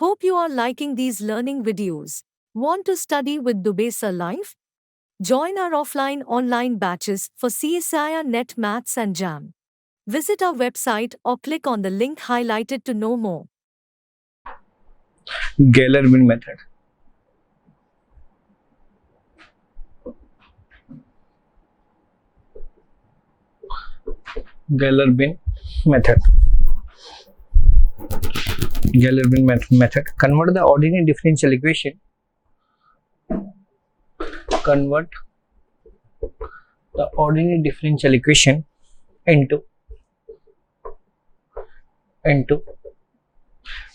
Hope you are liking these learning videos. Want to study with Dubey Sir Live? Join our offline online batches for CSIR Net Maths and JAM. Visit our website or click on the link highlighted to know more. Galerman method. Galerman method. Galerman method. Convert the ordinary differential equation. Convert the ordinary differential equation into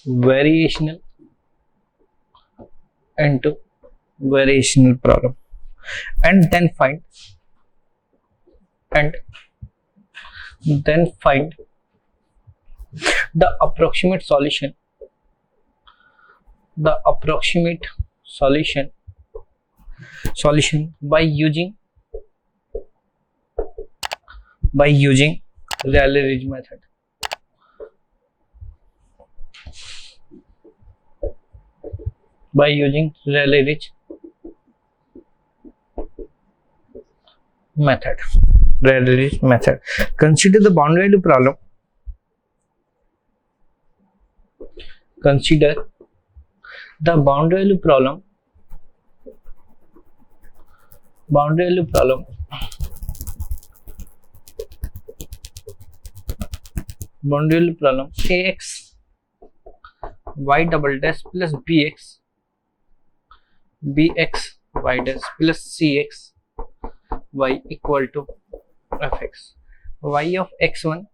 variational problem, and then find the approximate solution by using Rayleigh-Ridge method. By using Rayleigh-Ridge method. Consider the boundary value problem. Consider the boundary value problem. Ax y double dash plus bx y dash plus cx y equal to fx. Y of x1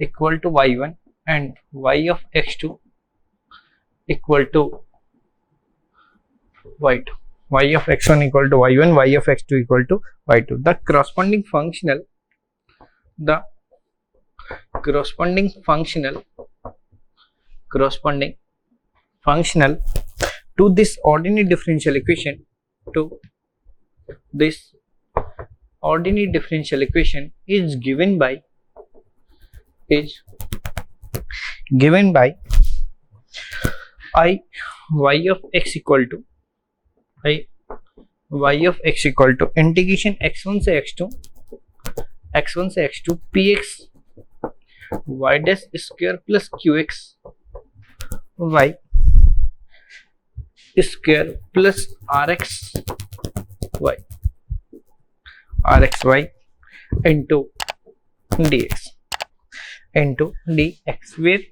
equal to y1 and y of x2 equal to y2. Y of x1 equal to y1, y of x2 equal to y2. The corresponding functional to this ordinary differential equation is given by I y of x equal to integration x1 से x2 px y dash square plus qx y square plus rxy into dx where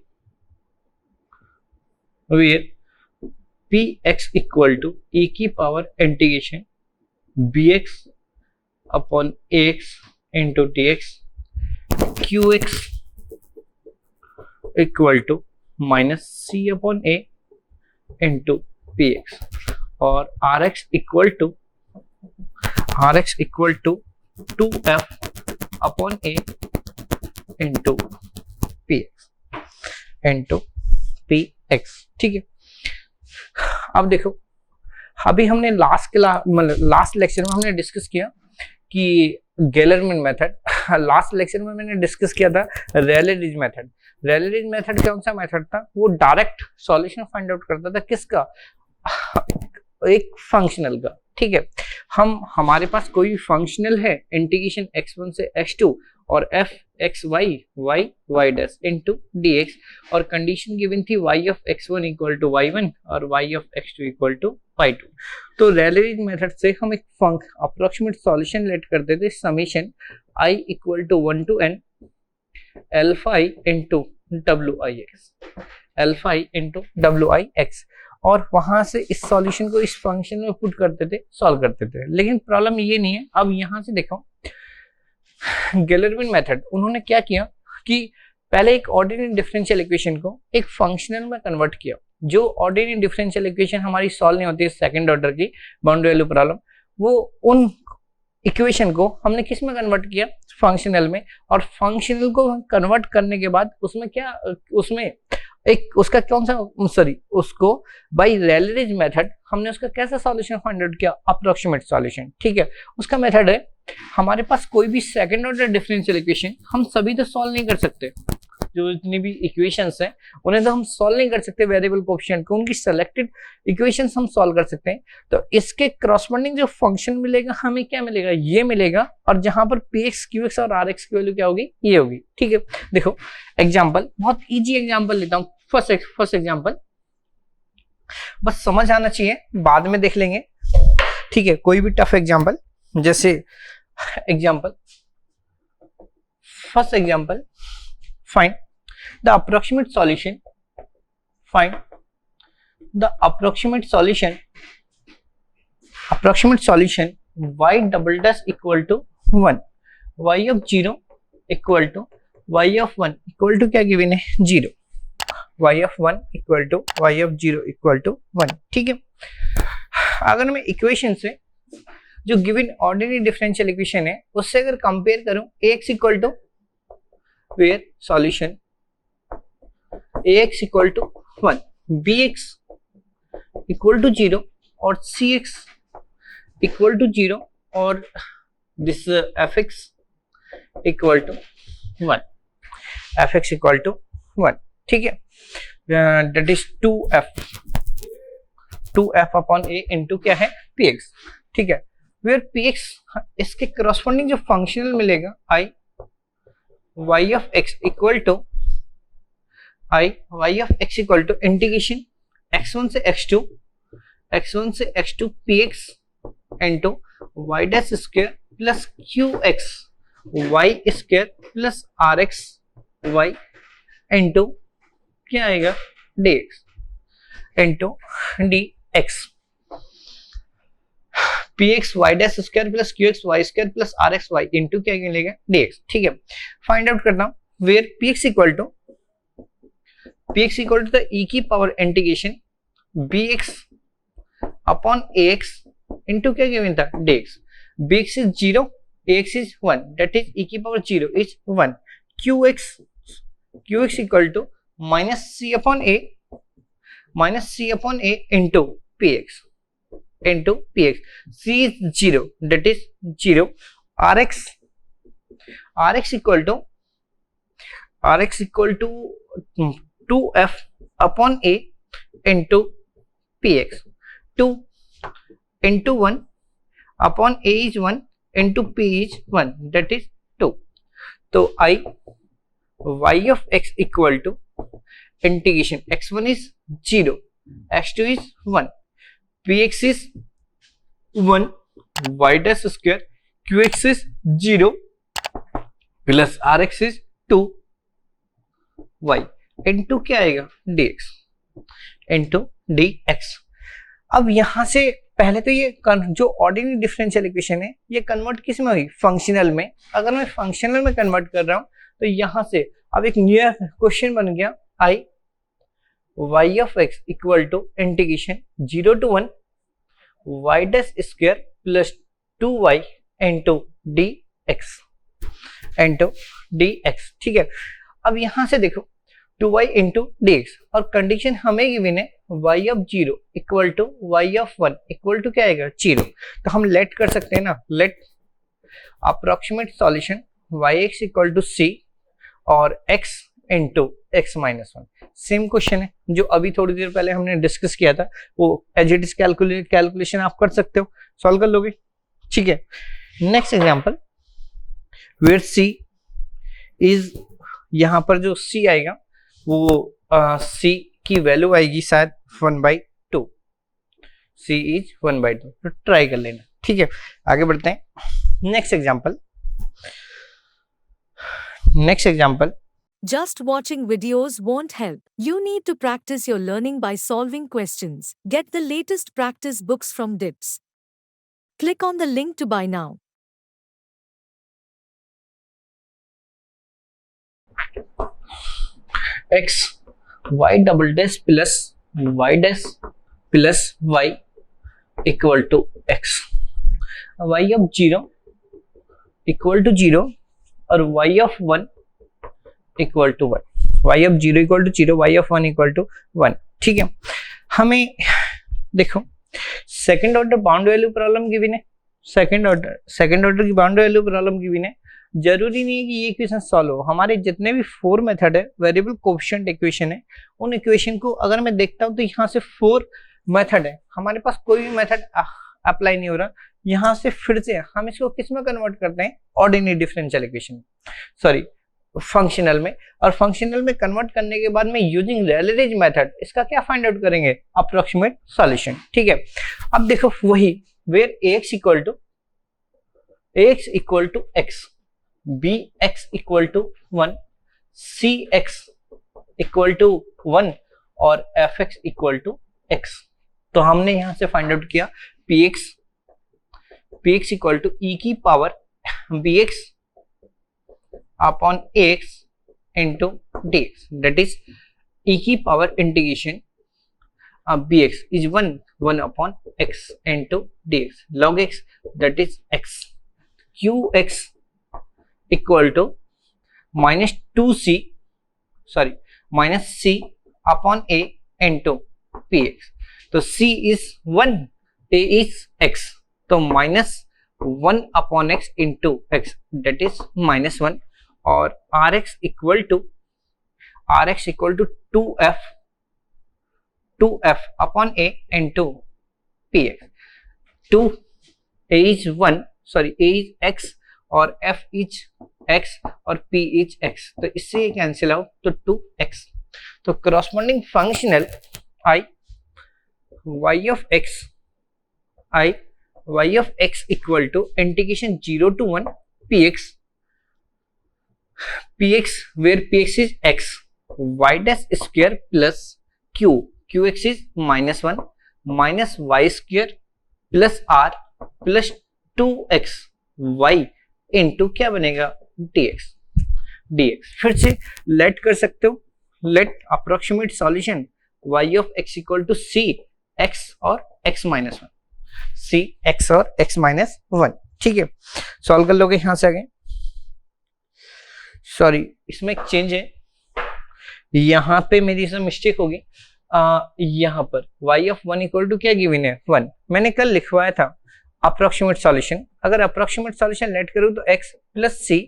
px equal to e की power integration bx upon ax into dx, qx equal to minus c upon a into px, और rx equal to 2f upon a into px. ठीक है, अब देखो, अभी हमने last lecture में हमने डिस्कस किया कि गेलरमैन मेथड, लास्ट लेक्चर में मैंने डिस्कस किया था रेले-रिज मेथड. रेले-रिज मेथड कौन सा मेथड था? वो डायरेक्ट सॉल्यूशन फाइंड आउट करता था. किसका? एक फंक्शनल का. ठीक है, हमारे पास कोई फंक्शनल है इंटीग्रेशन x1 से x2 और f x y dash into dx, और कंडीशन गिवन थी y of x1 equal to y1 और y of x2 equal to y2. तो रेले-रिज मेथड से हम एक अप्रोक्सीमेट सॉल्यूशन लेट करते थे summation i equal to 1 to n alpha i into wix, और वहां से इस सॉल्यूशन को इस फंक्शन में पुट करते थे, सॉल्व करते थे. लेकिन प्रॉब्लम ये नहीं है. अब यहां से देखो, गेलरमैन मेथड उन्होंने क्या किया कि पहले एक ऑर्डिनरी डिफरेंशियल इक्वेशन को एक फंक्शनल में कन्वर्ट किया. जो ऑर्डिनरी डिफरेंशियल इक्वेशन हमारी सॉल्व नहीं होती है सेकंड ऑर्डर की बाउंड्री वैल्यू प्रॉब्लम, वो उन इक्वेशन को हमने किस में कन्वर्ट किया? फंक्शनल में. और फंक्शनल को कन्वर्ट करने के बाद उसमें एक उसका कौन सा उसको बाय रेले-रिज मेथड हमने उसका कैसा सॉल्यूशन फाइंड आउट किया? Approximate solution. ठीक है, उसका मेथड है, हमारे पास कोई भी सेकंड ऑर्डर डिफरेंशियल इक्वेशन हम सभी तो सॉल्व नहीं कर सकते. जो जितनी भी इक्वेशंस हैं उन्हें तो हम सॉल्व नहीं कर सकते वेरिएबल कोएफिशिएंट को, उनकी सेलेक्टेड इक्वेशंस हम सॉल्व कर सकते हैं। तो इसके करस्पॉन्डिंग जो फंक्शन मिलेगा हमें क्या मिलेगा, ये मिलेगा, और जहां पर px qx और rx की वैल्यू क्या होगी, ये होगी। ठीक है, देखो एग्जांपल, बहुत इजी एग्जांपल लेता हूं। फर्स्ट एग्जांपल बस समझ आना चाहिए, बाद में देख लेंगे। ठीक है, कोई भी टफ एग्जांपल, जैसे example first example, find the approximate solution, find the approximate solution y double dash equal to 1, y of 0 equal to y of 1 equal to क्या गिवन है, 0, y of 1 equal to y of 0 equal to 1। ठीक है, अगर मैं equation से जो given ordinary differential equation है उससे अगर कंपेयर करूं, ax equal to where solution ax equal to 1, bx equal to 0 और cx इक्वल टू 0 और this fx equal to 1, fx equal to 1। ठीक है, that is 2f upon a into क्या है, px। ठीक है, वेयर px इसके करस्पॉन्डिंग जो फंक्शनल मिलेगा i y of x equal to integration x1 से x2 px into y dash square plus qx y square plus rx y into क्या आएगा, dx into dx, px y dash square plus qx y square plus rx y into क्या मिलेगा, dx। ठीक है, find out करना हूं, where px equal to the e की power integration bx upon ax into क्या गिवन था, dx। bx is 0, ax is 1, that is e की power 0 is 1, qx equal to minus c upon a into px c is 0, that is 0, rx equal to 2f upon a into px, 2 into 1 upon a is 1 into p is 1, that is 2। तो I y of x equal to integration x1 is 0, x2 is 1, px is 1, y dash square qx is 0 plus rx is 2 y into क्या आएगा, dx into dx। अब यहां से पहले तो ये जो ऑर्डिनरी डिफरेंशियल इक्वेशन है ये कन्वर्ट किस में हुई, फंक्शनल में। अगर मैं फंक्शनल में कन्वर्ट कर रहा हूं तो यहां से अब एक न्यू क्वेश्चन बन गया, I y of x equal to integration 0 to 1 y dash square plus 2y into dx। ठीक है, अब यहां से देखो 2y इंटू dx और कंडीशन हमें गिवन है y of 0 equal to y of 1 equal to क्या आएगा, 0। तो हम लेट कर सकते हैं ना, let approximate solution yx equal to c और x into x minus 1। Same question है जो अभी थोड़ी देर पहले हमने डिस्कस किया था, वो एज इट इज कैलकुलेशन आप कर सकते हो, सॉल्व कर लोगे। ठीक है, next example, where c is, यहां पर जो c आएगा वो c की वैल्यू आएगी शायद 1/2, c इज 1/2, तो ट्राई कर लेना। ठीक है, आगे बढ़ते हैं, next example. Just watching videos won't help. You need to practice your learning by solving questions. Get the latest practice books from DIPS. Click on the link to buy now. x y double dash plus y dash plus y equal to x, y of 0 equal to 0 और y of 1 equal to 1, y of 0 equal to 0, y of 1 equal to 1। ठीक है, हमें देखो second order bound value problem given है, second order की bound value problem given है। जरूरी नहीं है कि ये इक्वेशन सॉल्व हो, हमारे जितने भी 4 मेथड है वेरिएबल कोएफिशिएंट इक्वेशन है, उन इक्वेशन को अगर मैं देखता हूं तो यहाँ से 4 मेथड है, हमारे पास कोई भी मेथड अप्लाई नहीं हो रहा, यहाँ से फिर से हम इसको किस में कन्वर्ट करते हैं, ordinary differential equation, sorry functional में, और फंक्शनल में कन्वर्ट करने के बाद में यूजिंग रैलेज मेथड इसका क्या फाइंड आउट करेंगे, अप्रोक्सीमेट सॉल्यूशन। ठीक है, अब देखो वही where ax equal to x, bx equal to 1, cx equal to 1 और fx इक्वल टू x। तो हमने यहां से फाइंड आउट किया px इक्वल टू e की power bx upon ax into dx, that is e की power integration bx is 1 upon x into dx log x, that is x, qx equal to minus 2c, sorry minus c upon a into px। तो c is 1, a is x, तो minus 1 upon x into x, that is minus 1, और rx equal to 2f upon a into px। 2 a is 1, sorry a is x और f is x और p is x, तो इससे ये cancel out, तो 2x। तो corresponding functional y of x equal to integration 0 to 1 px where px is x, y dash square plus qx is minus 1 minus y square plus r plus 2x y into क्या बनेगा dx। फिर से let कर सकते हो, let approximate solution y of x equal to c x और x minus 1, c x और x minus 1। ठीक है, सॉल्व कर लोगे यहां से आगे, सॉरी इसमें एक चेंज है, यहां पे मेरी से मिस्टेक होगी, यहां पर y of 1 इक्वल टू क्या गिवन है 1, मैंने कल लिखवाया था अप्रोक्सीमेट सॉल्यूशन, अगर अप्रोक्सीमेट सॉल्यूशन लेट करूं तो x प्लस c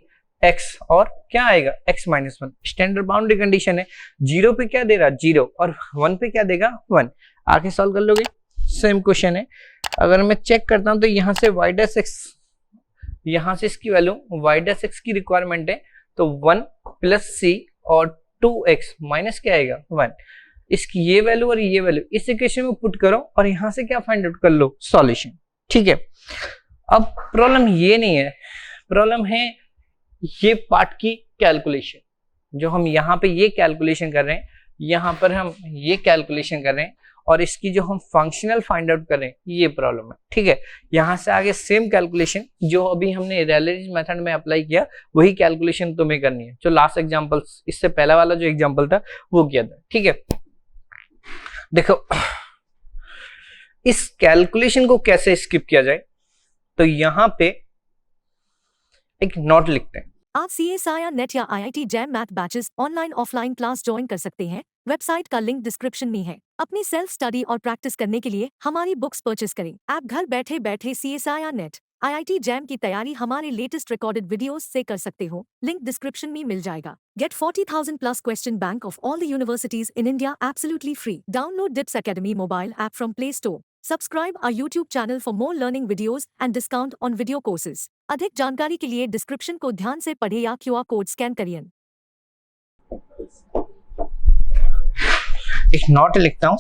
x और क्या आएगा x minus 1, standard boundary condition है, 0 पे क्या दे रहा 0 और 1 पे क्या देगा 1, आगे सॉल्व कर लोगे। सेम क्वेश्चन है, अगर मैं चेक करता हूं तो यहां से y डैश x, यहां से इसकी वैल्यू y डैश x की रिक्वायरमेंट है, तो 1 प्लस c और 2x माइनस क्या आएगा 1, इसकी ये वैल्यू और ये वैल्यू इस इक्वेशन में पुट करो और यहां से क्या फाइंड आउट कर लो, सॉल्यूशन। ठीक है, अब प्रॉब्लम ये नहीं है, प्रॉब्लम है ये पार्ट की कैलकुलेशन, जो हम यहाँ पे ये कैलकुलेशन कर रहे हैं, यहाँ पर हम ये कैलकुलेशन कर रहे हैं और इसकी जो हम फंक्शनल फाइंड आउट कर रहे हैं, ये प्रॉब्लम है। ठीक है, यहाँ से आगे सेम कैलकुलेशन जो अभी हमने रैलेज मेथड में अप्लाई किया, वही कैलकुलेशन तुम्हें करनी है, जो लास्ट एग्जांपल, इससे पहला वाला जो एग्जांपल था वो किया था। ठीक है, देखो इस कैलकुलेशन को कैसे स्किप किया जाए, तो यहां पे एक नोट लिखते हैं। आप CSIR नेट या IIT jam math batches online offline class join कर सकते हैं, वेबसाइट का लिंक डिस्क्रिप्शन में है। अपनी सेल्फ स्टडी और प्रैक्टिस करने के लिए हमारी बुक्स परचेस करें। आप घर बैठे बैठे CSIR नेट IIT जैम की तैयारी हमारे लेटेस्ट रिकॉर्डेड वीडियोस से कर सकते हो, लिंक डिस्क्रिप्शन में मिल जाएगा। Get 40,000 plus question bank of all the universities in India absolutely free. Download DIPS Academy mobile app from Play Store. Subscribe our YouTube channel for more learning videos and discount on video courses. अधिक जानकारी के लिए description को ध्यान से पढ़े या QR code scan करिए। एक नोट लिखता हूं,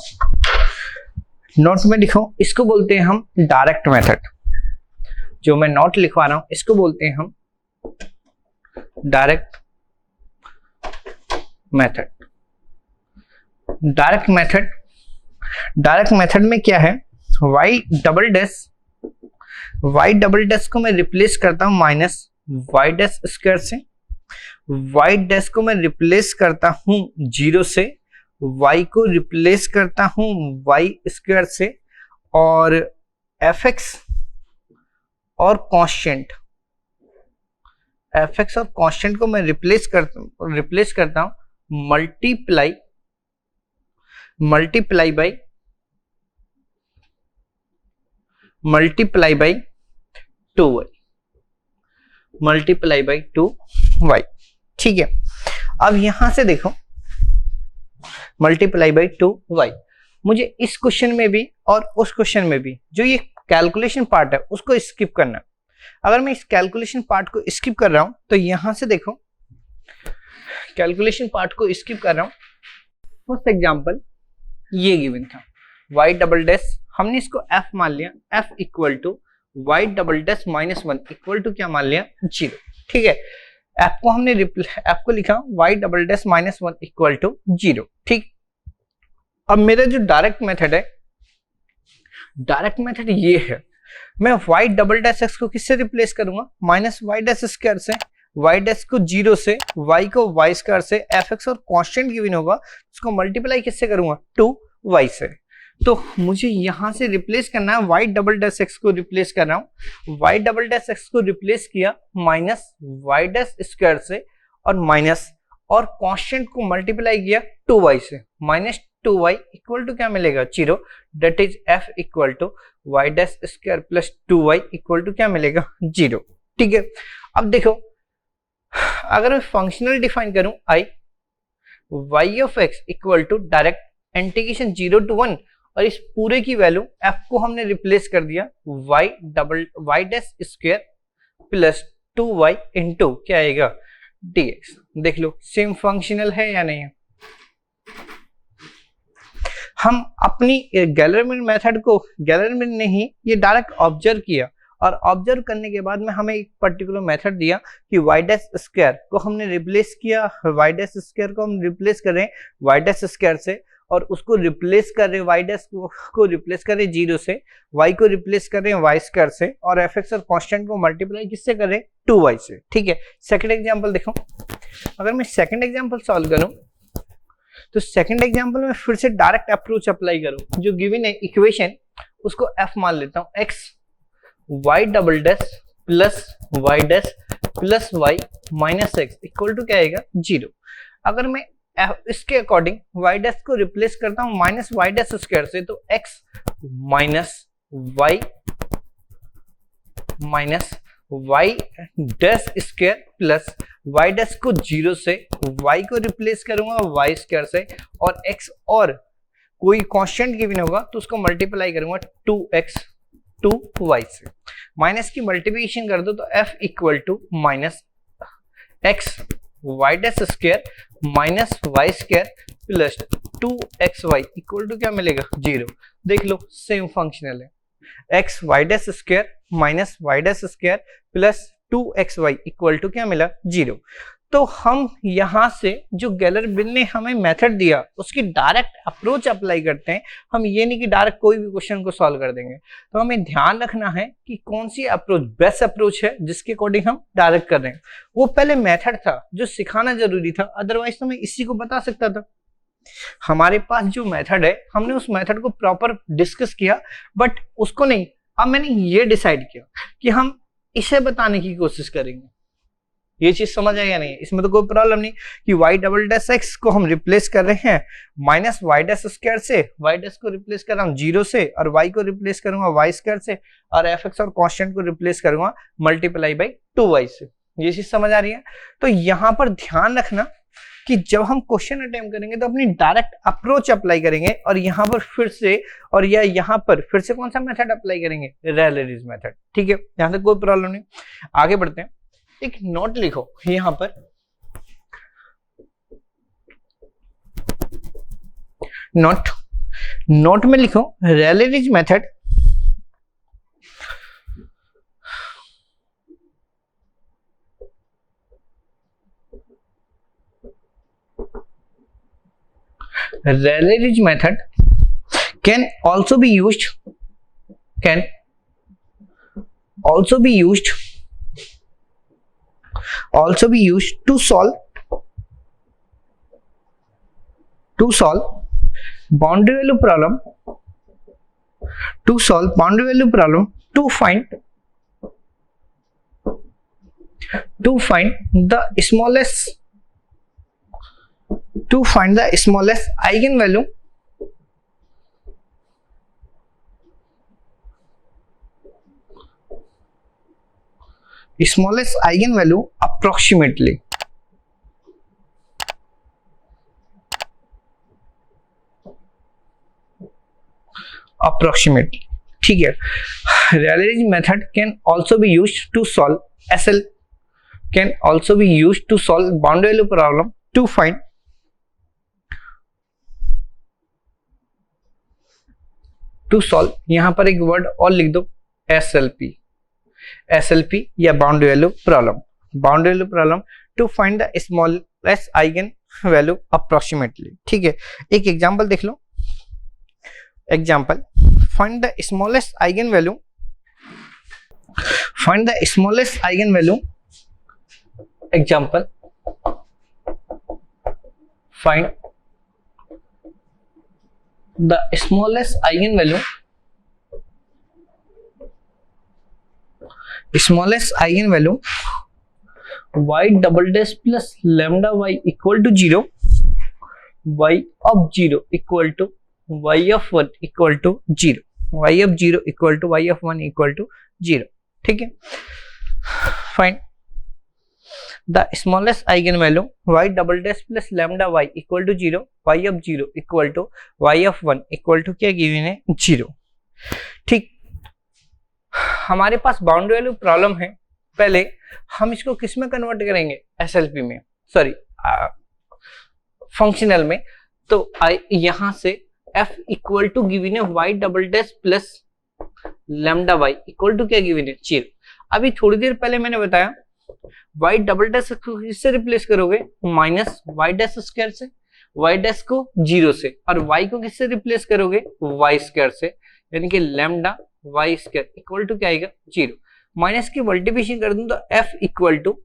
नोट में लिखो, इसको बोलते हैं हम डायरेक्ट मेथड। जो मैं नोट लिखवा रहा हूं इसको बोलते हैं हम डायरेक्ट मेथड। डायरेक्ट मेथड में क्या है, y डबल डैश को मैं रिप्लेस करता हूं माइनस y डैश स्क्वायर से, y डैश को मैं रिप्लेस करता हूं 0 से, y को रिप्लेस करता हूं y स्क्वायर से, और fx और कांस्टेंट को मैं रिप्लेस करता हूं multiply by 2y, multiply by 2y। ठीक है, अब यहां से देखो मल्टीप्लाई बाई 2y, मुझे इस क्वेश्चन में भी और उस क्वेश्चन में भी जो ये कैलकुलेशन पार्ट है उसको स्किप करना है। अगर मैं इस कैलकुलेशन पार्ट को स्किप कर रहा हूं तो यहां से देखो कैलकुलेशन पार्ट को स्किप कर रहा हूं। फर्स्ट एग्जांपल ये गिवन था y डबल डैश, हमने इसको f मान लिया, f equal to y double dash minus 1 equal to क्या मान लिया 0। ठीक है, f को हमने f को लिखा y double dash minus 1 equal to 0। ठीक, अब मेरा जो डायरेक्ट मेथड है, डायरेक्ट मेथड ये है, मैं y डबल डैश x को किससे रिप्लेस करूंगा, माइनस वाई डैश स्क्वायर से, y डैश को 0 से, y को y स्क्वायर से, fx और कांस्टेंट गिवन होगा उसको मल्टीप्लाई किससे करूंगा 2y से। तो मुझे यहां से रिप्लेस करना है, y डबल डैश x को रिप्लेस कर रहा हूं, y डबल डैश x को रिप्लेस किया माइनस वाई डैश स्क्वायर से और माइनस और कांस्टेंट को मल्टीप्लाई किया 2y से, माइनस 2y इक्वल टू क्या मिलेगा 0, that is f equal to y dash square plus 2y equal to क्या मिलेगा 0। ठीक है, अब देखो अगर मैं फंक्शनल डिफाइन करूं i, y of x equal to direct integration 0 to 1 और इस पूरे की वैल्यू f को हमने रिप्लेस कर दिया y dash square plus 2y into क्या आएगा dx। देख लो सेम फंक्शनल है या नहीं है। हम अपनी गैलरमैन मेथड को, गैलरमैन ने ही ये डायरेक्ट ऑब्जर्व किया और ऑब्जर्व करने के बाद में हमें एक पर्टिकुलर मेथड दिया कि वाई डैश स्क्वायर को हमने रिप्लेस किया, वाई डैश स्क्वायर को हम रिप्लेस कर रहे हैं वाई डैश स्क्वायर से और उसको रिप्लेस कर रहे हैं वाई डैश को रिप्लेस कर रहे हैं 0 से, y को रिप्लेस कर रहे हैं वाई स्क्वायर से और fx और कांस्टेंट को मल्टीप्लाई किससे कर रहे हैं 2y से। ठीक है, सेकंड एग्जांपल देखो, अगर मैं सेकंड एग्जांपल सॉल्व करूं तो सेकंड एग्जांपल में फिर से डायरेक्ट अप्रोच अप्लाई करूं, जो गिवन है इक्वेशन उसको f मान लेता हूं, x y double dash plus y dash plus y minus x equal to क्या आएगा 0। अगर मैं इसके अकॉर्डिंग y डैश को रिप्लेस करता हूं माइनस वाई डैश स्क्वायर से, तो x minus y dash square plus y dash को 0 से, y को रिप्लेस करूंगा y स्क्वायर से और x और कोई कांस्टेंट गिवन होगा तो उसको मल्टीप्लाई करूंगा 2x 2y से, माइनस की मल्टीप्लिकेशन कर दो तो f equal to minus x y dash square minus y square plus 2xy equal to क्या मिलेगा 0। देख लो सेम फंक्शनल है, x y dash square minus y dash square plus 2xy equal to क्या मिला 0। तो हम यहां से जो गैलरमैन ने हमें मेथड दिया उसकी डायरेक्ट अप्रोच अप्लाई करते हैं। हम ये नहीं कि डायरेक्ट कोई भी क्वेश्चन को सॉल्व कर देंगे, तो हमें ध्यान रखना है कि कौन सी अप्रोच बेस्ट अप्रोच है जिसके अकॉर्डिंग हम डायरेक्ट कर रहे हैं। वो पहले मेथड था जो सिखाना जरूरी था, अदरवाइज तो मैं इसी को बता सकता था। हमारे पास जो मेथड है हमने उस मेथड को प्रॉपर डिस्कस किया, बट उसको नहीं, अब मैंने ये डिसाइड किया कि हम इसे बताने की कोशिश करेंगे। ये चीज समझ आएगा नहीं, इसमें तो कोई प्रॉब्लम नहीं कि y डबल डैश एक्स को हम रिप्लेस कर रहे हैं माइनस वाई डैश स्क्वायर से, y डैश को रिप्लेस कर रहा हूँ 0 से और y को रिप्लेस करूंगा वाई स्क्वायर से और fx और कांस्टेंट को रिप्लेस करूंगा मल्टीप्लाई बाई 2y से। ये चीज समझ आ रही है। तो यहाँ पर ध्यान रखना कि जब हम क्वेश्चन अटेम्प्ट करेंगे तो अपनी डायरेक्ट अप्रोच अप्लाई करेंगे और यहाँ पर फिर से और या यहाँ पर फिर से कौन सा मेथड अप्लाई करेंगे, रैलेरिज मेथड। ठीक है, यहाँ तक कोई प्रॉब्लम नहीं। आगे बढ़ते हैं, एक नोट लिखो यहां पर, नोट में लिखो रैलेरिज method can also be used to solve boundary value problem, to find the smallest eigenvalue smallest eigen value approximately, ठीक है। Rayleigh method can also be used to solve SL, can also be used to solve boundary value problem to find यहां पर एक word और लिख दो SLP या boundary value problem to find the smallest eigen value approximately, ठीक है। एक एग्जांपल देख लो, example find the smallest eigenvalue, example find the smallest eigenvalue y double dash plus lambda y equal to 0, y of 0 equal to y of 1 equal to 0, y of 0 equal to y of 1 equal to 0, ठीक है। Find the smallest eigen value y double dash plus lambda y equal to 0, y of 0 equal to y of 1 equal to क्या given है 0, ठीक। हमारे पास boundary value problem है, पहले हम इसको किस में कन्वर्ट करेंगे, SLP में, सॉरी फंक्शनल में। तो यहां से f इक्वल टू गिवन है y double dash plus lambda y equal to क्या गिवन है 0। अभी थोड़ी देर पहले मैंने बताया y डबल डैश को किससे रिप्लेस करोगे, माइनस y डैश स्क्वायर से, y डैश को 0 से, और y को किससे रिप्लेस करोगे y स्क्वायर से, यानी कि lambda y square equal to क्या आएगा 0। माइनस की मल्टीप्लिकेशन कर दूं तो f equal to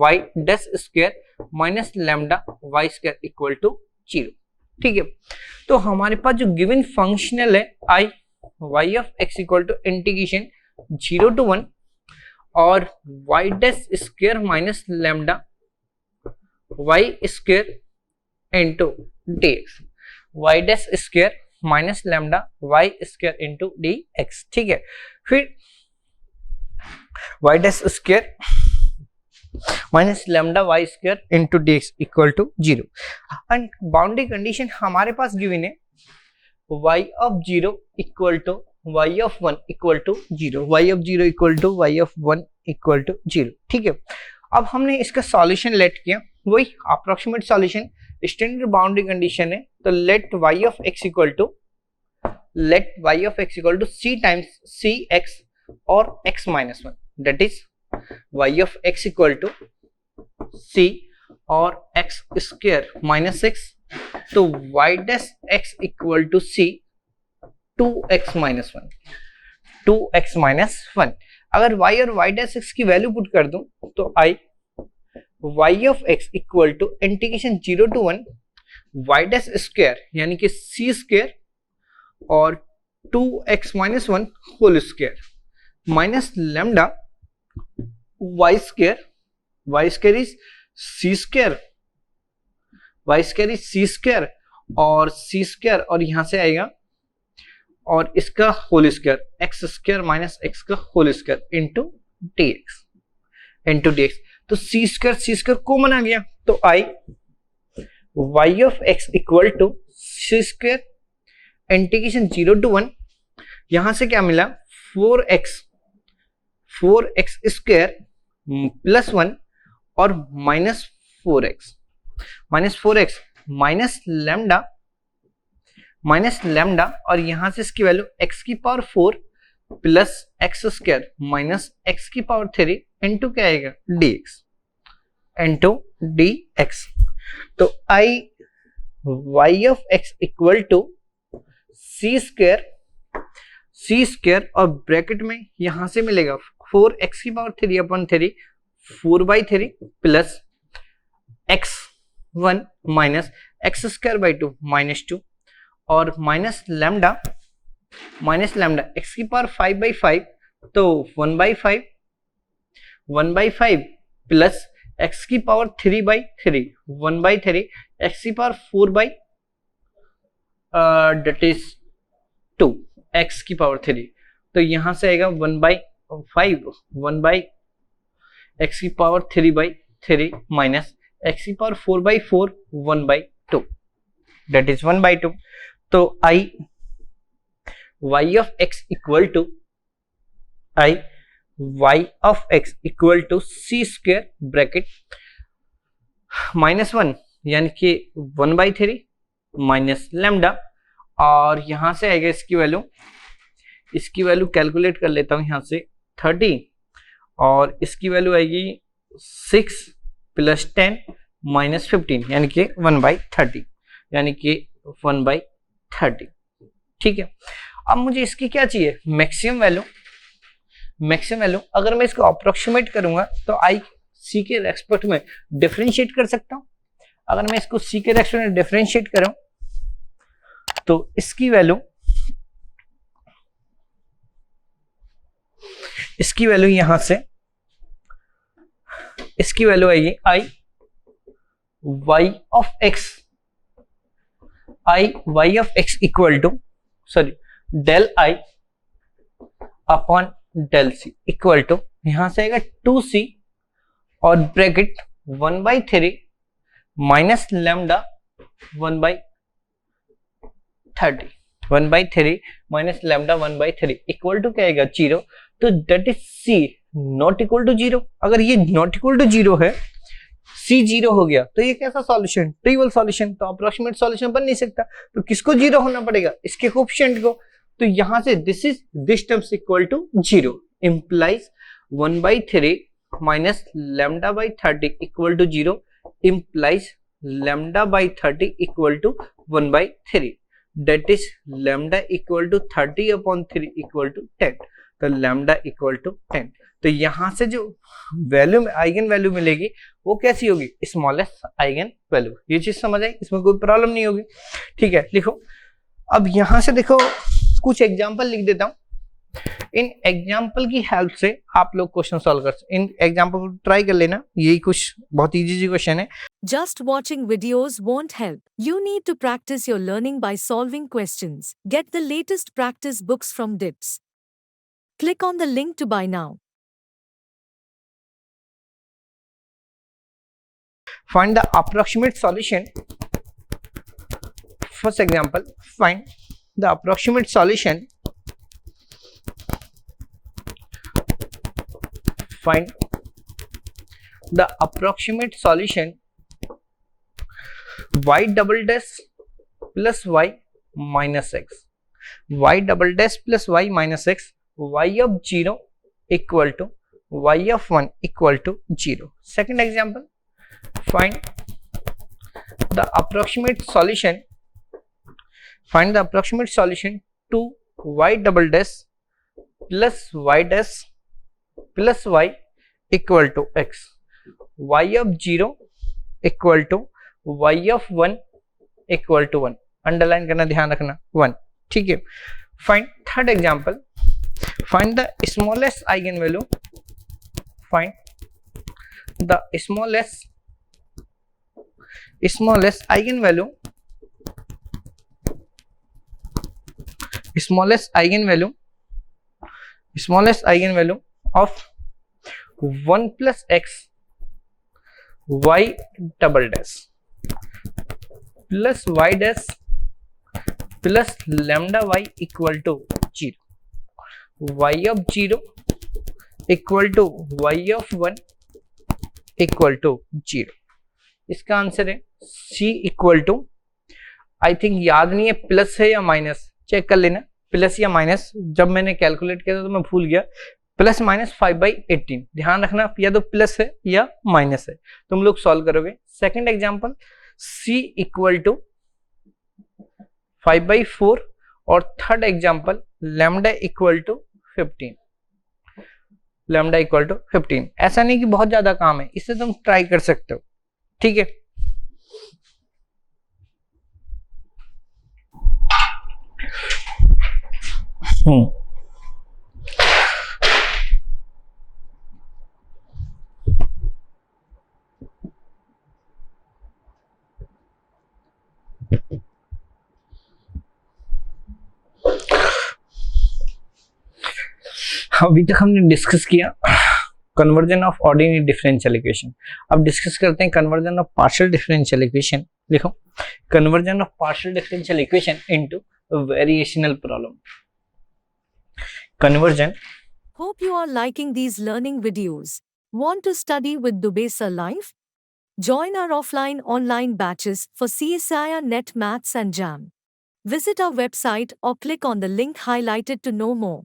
y dash square minus lambda y square equal to 0, ठीक है। तो हमारे पास जो गिवन फंक्शनल है i y of x equal to integration 0 to 1 और y dash square minus lambda y square into dx, y dash square minus lambda y square into dx, ठीक है। फिर y dash square minus lambda y square into dx equal to 0 and boundary condition हमारे पास given है y of 0 equal to y of 1 equal to 0, y of 0 equal to y of 1 equal to 0, ठीक है। अब हमने इसका solution let किया, वही approximate solution, standard boundary condition है, तो let y of x equal to c times c x और x minus 1, that is y of x equal to c और x स्क्वायर माइनस x, तो y dash x equal to c 2x minus 1, अगर y और y dash x की value put कर दूं तो I y of x equal to integration 0 to 1 y dash square यानी कि c स्क्वायर और 2x minus 1 whole square minus lambda y square is c square, और c स्क्वायर और यहां से आएगा और इसका whole square x square minus x का होल स्क्वायर इंटू dx, तो c स्क्वायर कॉमन आ गया, तो I y of x equal to c square integration 0 to 1, यहां से क्या मिला 4x स्क्वायर प्लस 1 और माइनस 4x माइनस लैम्डा और यहां से इसकी वैल्यू x की power 4 plus x square minus x की पावर 3 इंटू क्या आएगा dx, तो I y of x equal to c square और ब्रैकेट में यहां से मिलेगा 4x की power 3 upon 3 4/3 plus x1 minus x square by 2 -2 और माइनस लैम्डा x की पावर 5/5 तो 1/5 प्लस x की पावर 3/3 1/3 x की पावर 4 that is 2 x की पावर 3, तो यहां से आएगा 1/5 एक्स की पावर 3/3 माइनस एक्स की पावर 4/4 1/2, दैट इज 1/2। तो I Y of X equal to C square bracket -1 यानी कि 1/3 माइनस लैम्डा, और यहां से आएगा इसकी वैल्यू कैलकुलेट कर लेता हूं, यहां से 30, और इसकी वैल्यू आएगी 6 + 10 - 15 यानी कि 1/30, यानी कि 1/30। ठीक है, अब मुझे इसकी क्या चाहिए, मैक्सिमम वैल्यू। अगर मैं इसको अप्रोक्सीमेट करूंगा तो आई सी के रेस्पेक्ट में डिफरेंशिएट कर सकता हूं। अगर मैं इसको सी के रेस्पेक्ट में डिफरेंशिएट करूं तो इसकी वैल्यू यहां से इसकी वैल्यू आएगी I Y of X equal to del I upon del C equal to, यहां से आएगा 2c और bracket 1/3 minus lambda 1/30, 1/3 minus lambda 1/3 equal to क्या आएगा 0। तो that is C not equal to 0। अगर ये नॉट इक्वल टू 0 है, सी 0 हो गया, तो ये कैसा सॉल्यूशन, ट्रिवियल सॉल्यूशन, तो अप्रोक्सीमेट सॉल्यूशन बन नहीं सकता। तो किसको 0 होना पड़ेगा, इसके कोएफिशिएंट को। तो यहां से this terms equal to 0 implies 1/3 minus lambda by 30 equal to 0 implies lambda by 30 equal to 1/3, that is lambda equal to 30/3 equal to 10। तो लैम्डा इक्वल टू 10। तो यहां से जो वैल्यू आइगन वैल्यू मिलेगी वो कैसी होगी, स्मॉलेस्ट आइगन वैल्यू। ये चीज समझ आई, इसमें कोई प्रॉब्लम नहीं होगी। ठीक है, लिखो। अब यहां से देखो कुछ एग्जांपल लिख देता हूं, इन एग्जांपल की हेल्प से आप लोग क्वेश्चन सॉल्व कर सकते। इन एग्जांपल को ट्राई कर लेना, यही कुछ बहुत इजी क्वेश्चन है। Just watching videos won't help. You need to practice your learning by solving questions. Get the latest practice books from DIPS. Click on the link to buy now. Find the approximate solution. First example, find the approximate solution. Find the approximate solution y double dash plus y minus x, y double dash plus y minus x, y of 0 equal to y of 1 equal to 0. Second example, find the approximate solution. Find the approximate solution to y double dash plus y dash plus y equal to x, y of 0 equal to y of 1 equal to 1। Underline करना, ध्यान रखना 1। ठीक है, find third example, find the smallest eigen value. Find the smallest eigen value, smallest eigen value of 1 plus x y double dash plus y dash plus lambda y equal to 0, y of 0 equal to y of 1 equal to 0। इसका answer है C equal to, I think याद नहीं है plus है या minus, check कर लेना plus या माइनस। जब मैंने कैलकुलेट किया था तो मैं भूल गया, प्लस माइनस 5/18, ध्यान रखना या तो प्लस है या माइनस है। तुम लोग सॉल्व करोगे। Second example, c equal to 5/4 और third example lambda equal to 15, lambda equal to 15। ऐसा नहीं कि बहुत ज्यादा काम है, इससे तुम ट्राई कर सकते हो। ठीक है, अभी तक हमने डिस्कस किया conversion of ordinary differential equation. अब डिस्कस करते हैं conversion of partial differential equation. लिखो, conversion of partial differential equation into variational problem. Conversion. Hope you are liking these learning videos. Want to study with Dubesa Live? Join our offline online batches for CSIR Net Maths and JAM. Visit our website or click on the link highlighted to know more.